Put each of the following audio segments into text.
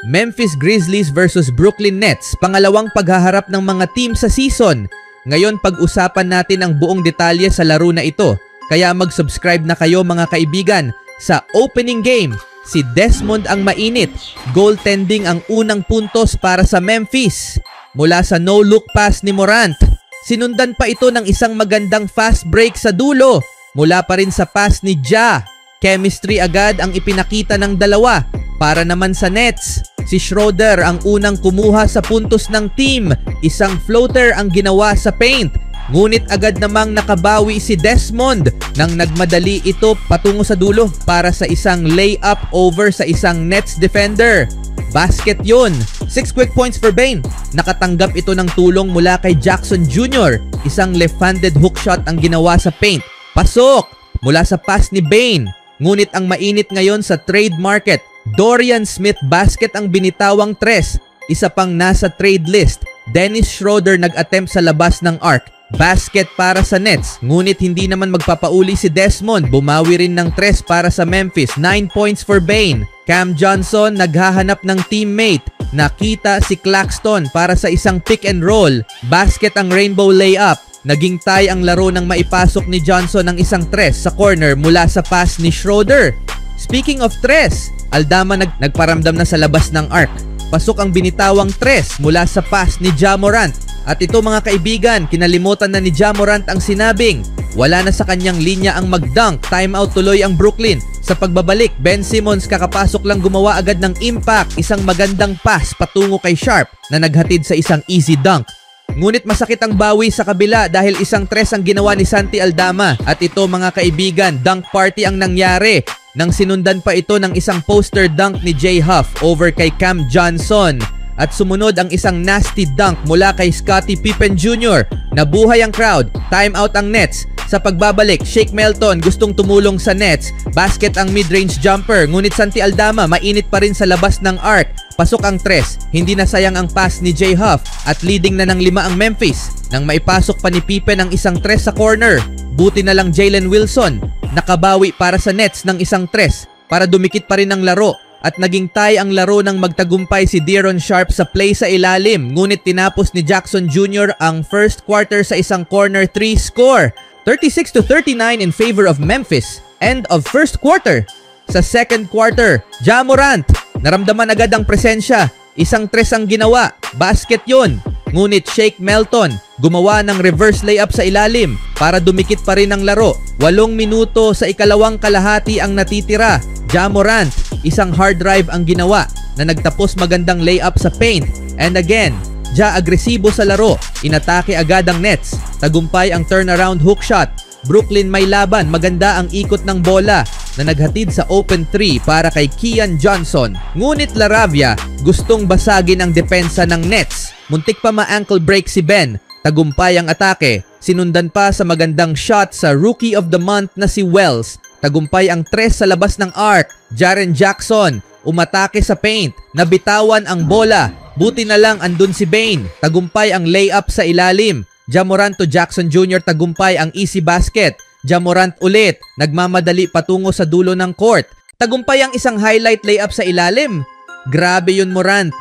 Memphis Grizzlies versus Brooklyn Nets, pangalawang paghaharap ng mga team sa season. Ngayon pag-usapan natin ang buong detalye sa laro na ito. Kaya mag-subscribe na kayo mga kaibigan. Sa opening game, si Desmond ang mainit. Goaltending ang unang puntos para sa Memphis. Mula sa no-look pass ni Morant. Sinundan pa ito ng isang magandang fast break sa dulo. Mula pa rin sa pass ni Ja. Chemistry agad ang ipinakita ng dalawa. Para naman sa Nets, si Schroeder ang unang kumuha sa puntos ng team. Isang floater ang ginawa sa paint. Ngunit agad namang nakabawi si Desmond nang nagmadali ito patungo sa dulo para sa isang layup over sa isang Nets defender. Basket yun. 6 quick points for Bane. Nakatanggap ito ng tulong mula kay Jackson Jr. Isang left-handed hook shot ang ginawa sa paint. Pasok! Mula sa pass ni Bane. Ngunit ang mainit ngayon sa trade market, Dorian Smith basket ang binitawang tres. Isa pang nasa trade list. Dennis Schroeder nag-attempt sa labas ng arc. Basket para sa Nets. Ngunit hindi naman magpapauli si Desmond. Bumawi rin ng tres para sa Memphis. 9 points for Bane. Cam Johnson naghahanap ng teammate. Nakita si Claxton para sa isang pick and roll. Basket ang rainbow layup. Naging tie ang laro nang maipasok ni Johnson ng isang tres sa corner mula sa pass ni Schroeder. Speaking of tres, Aldama nagparamdam na sa labas ng arc. Pasok ang binitawang tres mula sa pass ni Ja Morant. At ito mga kaibigan, kinalimutan na ni Ja Morant ang sinabing wala na sa kanyang linya ang mag-dunk. Timeout tuloy ang Brooklyn. Sa pagbabalik, Ben Simmons kakapasok lang gumawa agad ng impact. Isang magandang pass patungo kay Sharp na naghatid sa isang easy dunk. Ngunit masakit ang bawi sa kabila dahil isang tres ang ginawa ni Santi Aldama. At ito mga kaibigan, dunk party ang nangyari nang sinundan pa ito ng isang poster dunk ni Jay Huff over kay Cam Johnson. At sumunod ang isang nasty dunk mula kay Scottie Pippen Jr. Nabuhay ang crowd, timeout ang Nets. Sa pagbabalik, Shake Milton gustong tumulong sa Nets. Basket ang mid-range jumper, ngunit Santi Aldama mainit pa rin sa labas ng arc. Pasok ang tres, hindi na sayang ang pass ni Jay Huff at leading na ng 5 ang Memphis. Nang maipasok pa ni Pippen ang isang tres sa corner, buti na lang Jalen Wilson. Nakabawi para sa Nets ng isang tres para dumikit pa rin ang laro. At naging tie ang laro nang magtagumpay si De'Aaron Sharp sa play sa ilalim. Ngunit tinapos ni Jackson Jr. ang first quarter sa isang corner 3 score. 36-39 in favor of Memphis. End of first quarter. Sa second quarter, Ja Morant. Naramdaman agad ang presensya. Isang tres ang ginawa. Basket yun. Ngunit Shake Milton gumawa ng reverse layup sa ilalim para dumikit pa rin ang laro. 8 minuto sa ikalawang kalahati ang natitira. Ja Morant, isang hard drive ang ginawa na nagtapos magandang layup sa paint. And again, Ja agresibo sa laro. Inatake agad ang Nets. Tagumpay ang turnaround hook shot. Brooklyn may laban. Maganda ang ikot ng bola na naghatid sa open 3 para kay Keon Johnson. Ngunit Laravia gustong basagin ang depensa ng Nets. Muntik pa ma-ankle break si Ben. Tagumpay ang atake. Sinundan pa sa magandang shot sa Rookie of the Month na si Wells. Tagumpay ang tres sa labas ng arc. Jaren Jackson umatake sa paint. Nabitawan ang bola. Buti na lang andun si Bane. Tagumpay ang layup sa ilalim. Ja Morant to Jackson Jr. tagumpay ang easy basket. Ja Morant ulit. Nagmamadali patungo sa dulo ng court. Tagumpay ang isang highlight layup sa ilalim. Grabe yun Morant.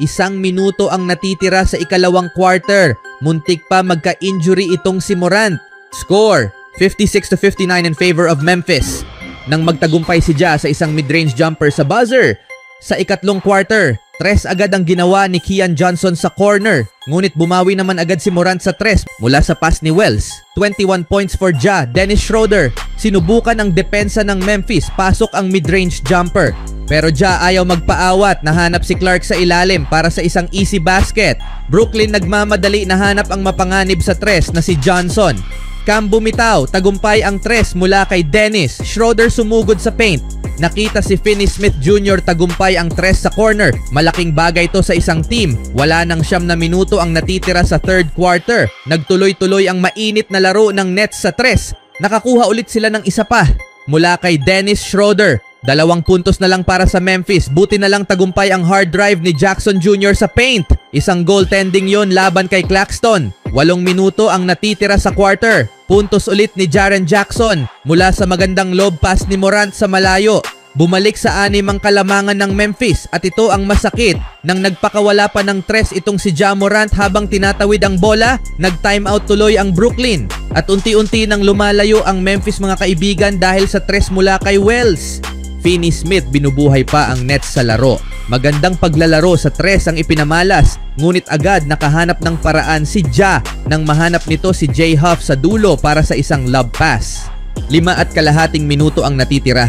1 minuto ang natitira sa ikalawang quarter. Muntik pa magka-injury itong si Morant. Score 56-59 in favor of Memphis. Nang magtagumpay si Ja sa isang mid-range jumper sa buzzer. Sa ikatlong quarter, tres agad ang ginawa ni Keon Johnson sa corner. Ngunit bumawi naman agad si Morant sa tres mula sa pass ni Wells. 21 points for Ja. Dennis Schroeder. Sinubukan ang depensa ng Memphis. Pasok ang mid-range jumper. Pero Ja ayaw magpaawat. Nahanap si Clark sa ilalim para sa isang easy basket. Brooklyn nagmamadali. Nahanap ang mapanganib sa tres na si Johnson. Cam bumitaw. Tagumpay ang tres mula kay Dennis. Schroeder sumugod sa paint. Nakita si Finney Smith Jr. tagumpay ang tres sa corner. Malaking bagay ito sa isang team. Wala nang 9 na minuto ang natitira sa third quarter. Nagtuloy-tuloy ang mainit na laro ng Nets sa tres. Nakakuha ulit sila ng isa pa mula kay Dennis Schroeder. 2 puntos na lang para sa Memphis. Buti na lang tagumpay ang hard drive ni Jackson Jr. sa paint. Isang goaltending yon laban kay Claxton. 8 minuto ang natitira sa quarter. Puntos ulit ni Jaren Jackson mula sa magandang lob pass ni Morant sa malayo. Bumalik sa 6 ang kalamangan ng Memphis at ito ang masakit nang nagpakawala pa ng 3 itong si Ja Morant habang tinatawid ang bola, nag-timeout tuloy ang Brooklyn at unti-unti nang lumalayo ang Memphis mga kaibigan dahil sa 3 mula kay Wells. Finney Smith binubuhay pa ang Nets sa laro. Magandang paglalaro sa 3 ang ipinamalas, ngunit agad nakahanap ng paraan si Ja nang mahanap nito si Jay Huff sa dulo para sa isang lob pass. 5.5 minuto ang natitira.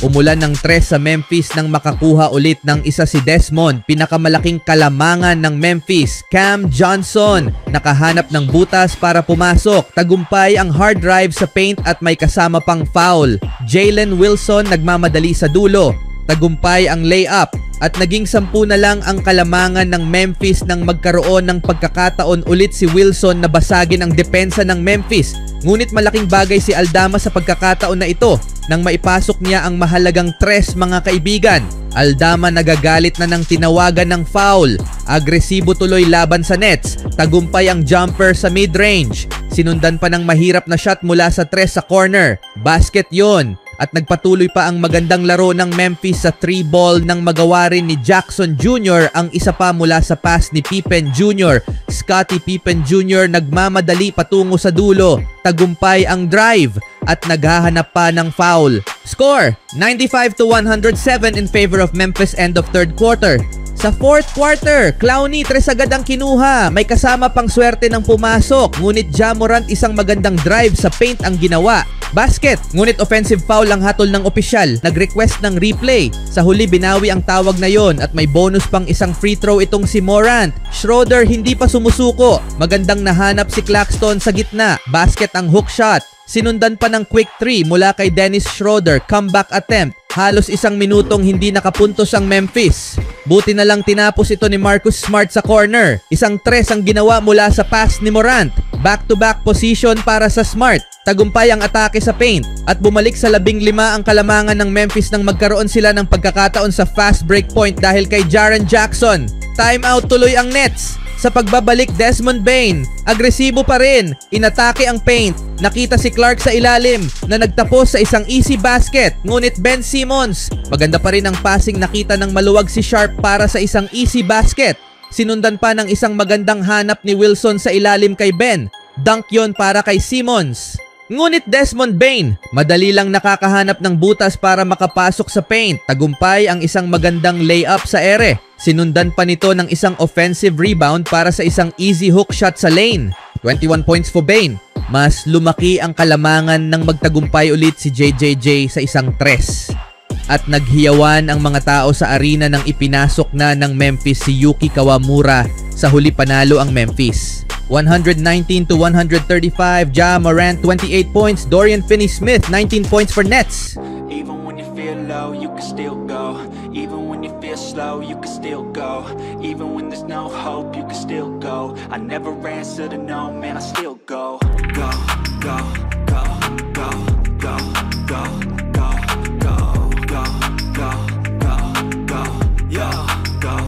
Umulan ng 3 sa Memphis nang makakuha ulit ng isa si Desmond, pinakamalaking kalamangan ng Memphis, Cam Johnson. Nakahanap ng butas para pumasok. Tagumpay ang hard drive sa paint at may kasama pang foul. Jalen Wilson nagmamadali sa dulo. Tagumpay ang layup at naging 10 na lang ang kalamangan ng Memphis nang magkaroon ng pagkakataon ulit si Wilson na basagin ang depensa ng Memphis. Ngunit malaking bagay si Aldama sa pagkakataon na ito nang maipasok niya ang mahalagang 3 mga kaibigan. Aldama nagagalit na nang tinawagan ng foul. Agresibo tuloy laban sa Nets. Tagumpay ang jumper sa mid-range. Sinundan pa ng mahirap na shot mula sa 3 sa corner. Basket yon. At nagpatuloy pa ang magandang laro ng Memphis sa 3-ball nang magawa rin ni Jackson Jr. ang isa pa mula sa pass ni Pippen Jr. Scottie Pippen Jr. nagmamadali patungo sa dulo. Tagumpay ang drive at naghahanap pa ng foul. Score 95-107 in favor of Memphis end of 3rd quarter. Sa 4th quarter, Clowney 3 agad ang kinuha. May kasama pang swerte ng pumasok. Ngunit Ja Morant isang magandang drive sa paint ang ginawa. Basket, ngunit offensive foul ang hatol ng opisyal. Nag-request ng replay. Sa huli binawi ang tawag na yon at may bonus pang isang free throw itong si Morant. Schroeder hindi pa sumusuko. Magandang nahanap si Claxton sa gitna. Basket ang hook shot. Sinundan pa ng quick 3 mula kay Dennis Schroeder. Comeback attempt. Halos 1 minutong hindi nakapuntos ang Memphis. Buti na lang tinapos ito ni Marcus Smart sa corner. Isang 3 ang ginawa mula sa pass ni Morant. Back-to-back position para sa Smart. Tagumpay ang atake sa paint at bumalik sa 15 ang kalamangan ng Memphis nang magkaroon sila ng pagkakataon sa fast break point dahil kay Jaren Jackson. Timeout tuloy ang Nets. Sa pagbabalik, Desmond Bane, agresibo pa rin, inatake ang paint. Nakita si Clark sa ilalim na nagtapos sa isang easy basket. Ngunit Ben Simmons, maganda pa rin ang passing, nakita ng maluwag si Sharp para sa isang easy basket. Sinundan pa ng isang magandang hanap ni Wilson sa ilalim kay Ben. Dunk yon para kay Simmons. Ngunit Desmond Bane, madali lang nakakahanap ng butas para makapasok sa paint. Tagumpay ang isang magandang layup sa ere. Sinundan pa nito ng isang offensive rebound para sa isang easy hook shot sa lane. 21 points for Bane. Mas lumaki ang kalamangan nang magtagumpay ulit si JJJ sa isang 3. At naghiyawan ang mga tao sa arena nang ipinasok na ng Memphis si Yuki Kawamura. Sa huli panalo ang Memphis. 119-135, Ja Morant 28 points, Dorian Finney-Smith 19 points for Nets. Even when you feel low, you can still go. Even when you feel slow, you can still go. Even when there's no hope, you can still go. I never answer to no, man, I still go. Go, go.